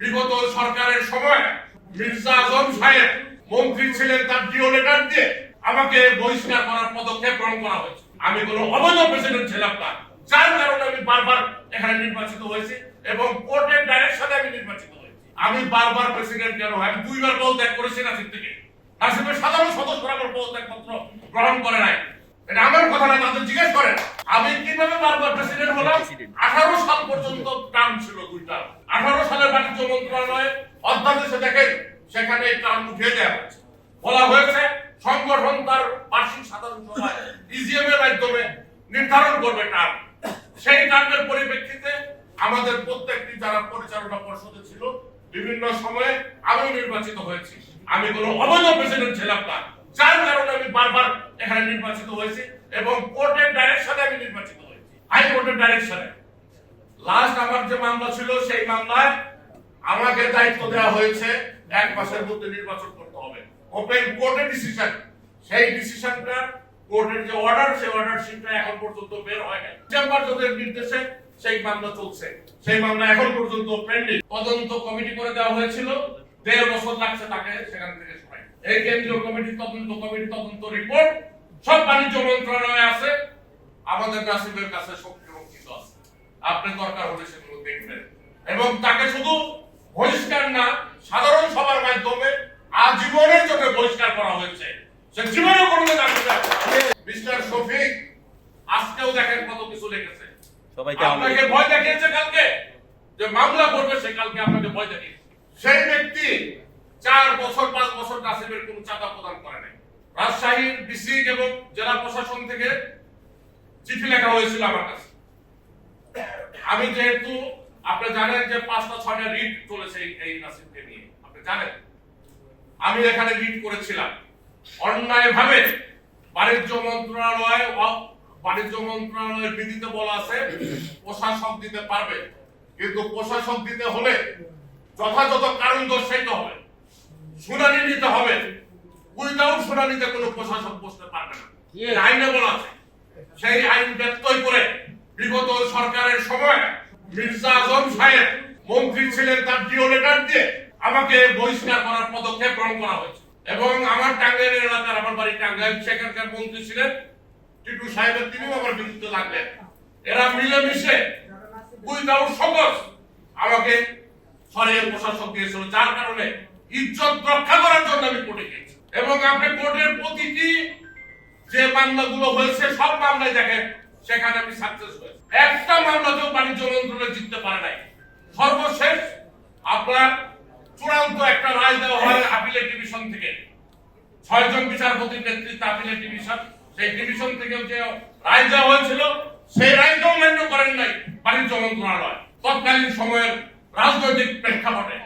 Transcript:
বিগত সরকারের সময় মির্জা আজম সাহেব মন্ত্রী ছিলেন, তার ডিও লেটার দিয়ে আমাকে বহিষ্কার করার পদক্ষেপ গ্রহণ করা হয়েছে। আমি কোনো অবৈধ প্রেসিডেন্ট ছিলাম না, যার কারণে আমি বারবার এখানে নির্বাচিত হয়েছি এবং কোর্টের ডাইরেকশনে আমি নির্বাচিত হয়েছি। আমি বারবার প্রেসিডেন্ট কেন হয়, আমি দুইবার পদত্যাগ করেছি নাসিব থেকে। নাসিবের সাধারণ সদস্যরা আমার পদত্যাগ পত্র গ্রহণ করে নাই। এটা আমার কথা না, তাদের জিজ্ঞেস করেন আমি কিভাবে বারবার প্রেসিডেন্ট হলাম। 18 সাল পর্যন্ত টার্ম ছিল, 2টা। 18 সালের বাণিজ্য মন্ত্রণালয়ে অধ্যাদেশে দেখেন সেখানে এই টার্ম উঠিয়ে দেওয়া হয়েছে। বলা হয়েছে সংগঠন তার বার্ষিক সাধারণ সভায় ইজিএম এর মাধ্যমে নির্ধারণ করবে টার্ম। সেই টার্মের পরিপ্রেক্ষিতে আমাদের প্রত্যেকটি যারা পরিচালনা পর্ষদে ছিল বিভিন্ন সময়ে আমি নির্বাচিত হয়েছি। আমি কোনো অবৈধ প্রেসিডেন্ট ছিলাম না, যার কারণে আমি বারবার এখানে নির্বাচিত হয়েছি এবং কোর্টের ডাইরেকশনে আমি নির্বাচিত হয়েছি, হাইকোর্টের ডাইরেকশনে। লাস্ট আমার যে মামলা ছিল সেই মামলায় আমাকে দায়িত্ব দেওয়া হয়েছে 1 মাসের মধ্যে নির্বাচন করতে হবে। ওপেন কোর্টের ডিসিশন, সেই ডিসিশনটা কোর্টের যে অর্ডার, সেই অর্ডার শিটটা এখন পর্যন্ত বের হয় নাই। চেম্বার জজের নির্দেশে সেই মামলা চলছে, সেই মামলা এখন পর্যন্ত পেন্ডিং। তদন্ত কমিটি করে দেওয়া হয়েছিল, 1.5 বছর লাগছে তাকে সেখান থেকে সরাই। এই কেন্দ্রীয় কমিটি তদন্ত রিপোর্ট সব বাণিজ্য মন্ত্রণালয়ে আছে, আমাদের নাসিবের কাছে সংরক্ষিত আছে। আপনি দরকার হলে সেগুলো দেখবেন এবং তাকে শুধু বহিষ্কার না, সাধারণ সভার মাধ্যমে আজীবনের জন্য বহিষ্কার করা হয়েছে। সে জীবনে কোনোদিন আসবে না। মিস্টার শফিক আজকেও দেখেন কত কিছু লিখেছে, আপনাকে ভয় দেখিয়েছে কালকে যে মামলা করবে, সে কালকে আপনাকে ভয় দেখিয়েছে। সেই ব্যক্তি 4 বছর 5 বছর নাসিবের কোনো চাঁদা প্রদান করে নাই। রাজশাহীর ডিসি এবং জেলা প্রশাসন থেকে চিঠি লেখা হয়েছিল আমার কাছে। আমি যেহেতু আপনি জানেন যে 5টা-6টা রিট চলেছে এই নাসিবকে নিয়ে, আপনি জানেন আমি এখানে রিট করেছিলাম। অন্যায়ভাবে বাণিজ্য মন্ত্রণালয়ের বিধিতে বলা আছে প্রশাসক দিতে পারবে, কিন্তু প্রশাসক দিতে হলে যথাযথ কারণ দর্শাইতে হবে, শুনানি নিতে হবে। উইদাউট শুনানিতে কোনো প্রশাসক বসতে পারবে না, আইনে বলা আছে। সেই আইন ব্যত্যয় করে বিগত সরকারের সময় মির্জা আজম সাহেব মন্ত্রী ছিলেন, তার ডিও লেটার দিয়ে আমাকে বহিষ্কার করার পদক্ষেপ গ্রহণ করা হয়েছে এবং আমার টাঙ্গাইল এলাকার, আমার বাড়ি টাঙ্গাইল, সেখানকার মন্ত্রী ছিলেন টিটু সাহেবের, তিনিও আমার বিরুদ্ধে লাগলেন। এরা মিলেমিশে উইদাউট সকস আমাকে সরিয়ে প্রশাসক দিয়েছিল, যার কারণে ইজ্জত রক্ষা করার জন্য আমি কোর্টে গিয়েছি। এবং আপনি কোর্টের প্রতিটি যে মামলাগুলো হয়েছে সব মামলায় দেখেন সেখানে আমি সাকসেস হয়েছি। একটা মামলাতেও বাণিজ্য মন্ত্রণালয় জিততে পারে নাই। সর্বশেষ আপনার চূড়ান্ত একটা রায় দেওয়া হয় আপিলের ডিভিশন থেকে, 6 জন বিচারপতির নেতৃত্বে আপিলের ডিভিশন, সেই ডিভিশন থেকে যে রায় দেওয়া হয়েছিল সেই রায়টাও মান্য করেন নাই বাণিজ্য মন্ত্রণালয় তৎকালীন সময়ের রাজনৈতিক প্রেক্ষাপটে।